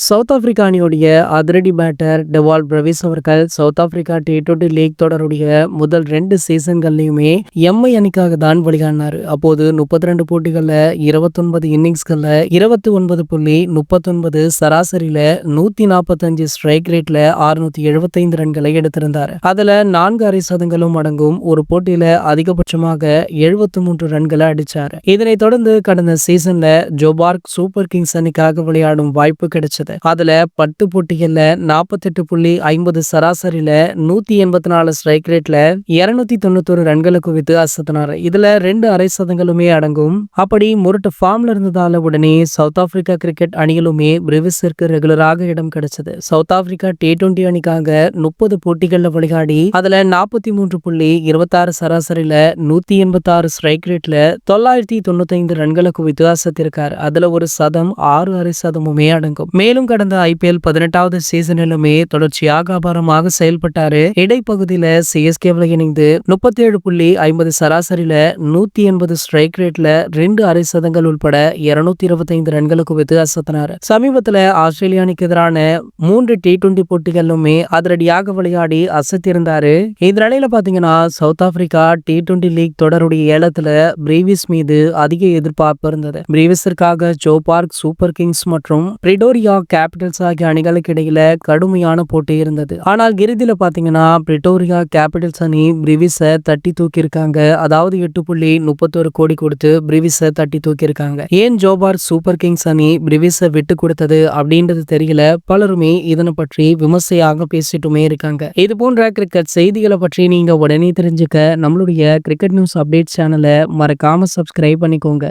South Africa அணியுடைய அதிரடி batter Dewald Brevis அவர்கள் south Africa T20 league தொடருடைய முதல் 2 சீசன்கள்லையுமே எம்ஐ அணிக்காக தான் விளையாடினாரு. அப்போது 32 போட்டிகள்ல 29 இன்னிங்ஸ்கள்ல 29.39 சராசரியில 145 ஸ்ட்ரைக் ரேட்ல 675 ரன்களை எடுத்திருந்தார். அதுல 4 அரை சதங்களும் அடங்கும். ஒரு போட்டியில அதிகபட்சமாக 73 ரன்களை அடிச்சாரு. இதனைத் தொடர்ந்து கடந்த சீசன்ல ஜோபார்க் சூப்பர் கிங்ஸ் அணிக்காக விளையாடும் வாய்ப்பு கிடைச்சது. அதுல 10 போட்டிகள்ல 48.50 சராசரியில 184 ஸ்ட்ரைக் ரேட்ல 291 ரன்களை குவித்து அசத்தினார். இதுல 2 அரை சதங்களுமே அடங்கும். அப்படி முரட்டு ஃபார்ம்ல இருந்ததால உடனே சவுத் ஆப்பிரிக்கா கிரிக்கெட் அணியிலுமே பிரவிஸிற்கு ரெகுலராக இடம் கிடைச்சது. சவுத் ஆப்பிரிக்கா T20 அணிக்காக 30 போட்டிகள்ல விளையாடி அதுல 43.26 சராசரியில 186 ஸ்ட்ரைக் ரேட்ல 995 ரன்களை குவித்து அசத்திருக்கார். அதுல ஒரு சதம் 6 அரை சதமுமே அடங்கும். மேலும் கடந்த IPL 18வது சீசனிலுமே தொடர்ச்சியாக அபாரமாக செயல்பட்டாரு. இடைப்பகுதியில CSKவில் இணைந்து 37.50 சராசரியில 180 ஸ்ட்ரைக் ரேட்ல 2 அரை சதங்கள் உட்பட 225 ரன்களை குவித்து அசத்தினார். சமீபத்துல ஆஸ்திரேலியா அணிக்கு எதிரான 3 T20 போட்டிகளிலுமே அதிரடியாக விளையாடி அசத்திருந்தாரு. இந்த நிலையில பாத்தீங்கன்னா சவுத் ஆப்பிரிக்கா T20 லீக் தொடருடைய ஏலத்துல பிரேவிஸ் மீது அதிக எதிர்பார்ப்பு இருந்தது. பிரேவிஸிற்காக ஜோபார்க் சூப்பர் கிங்ஸ் மற்றும் பிரிடோரியா கேபிட்டல்ஸ் ஆகிய அணிகளுக்கு இடையில கடுமையான போட்டி இருந்தது. ஆனால் இறுதியில பாத்தீங்கன்னா பிரிட்டோரியா கேபிட்டல்ஸ் அணி பிரேவிஸை தட்டி தூக்கி இருக்காங்க. அதாவது 8.31 கோடி கொடுத்து பிரேவிஸை தட்டி தூக்கி இருக்காங்க. ஏன் ஜோபார்க் சூப்பர் கிங்ஸ் அணி பிரேவிஸை விட்டு கொடுத்தது அப்படின்றது தெரியல. பலருமே இதனை பற்றி விமர்சையாக பேசிட்டுமே இருக்காங்க. இது போன்ற கிரிக்கெட் செய்திகளை பற்றி நீங்க உடனே தெரிஞ்சுக்க நம்மளுடைய கிரிக்கெட் நியூஸ் அப்டேட் சேனலை மறக்காம சப்ஸ்கிரைப் பண்ணிக்கோங்க.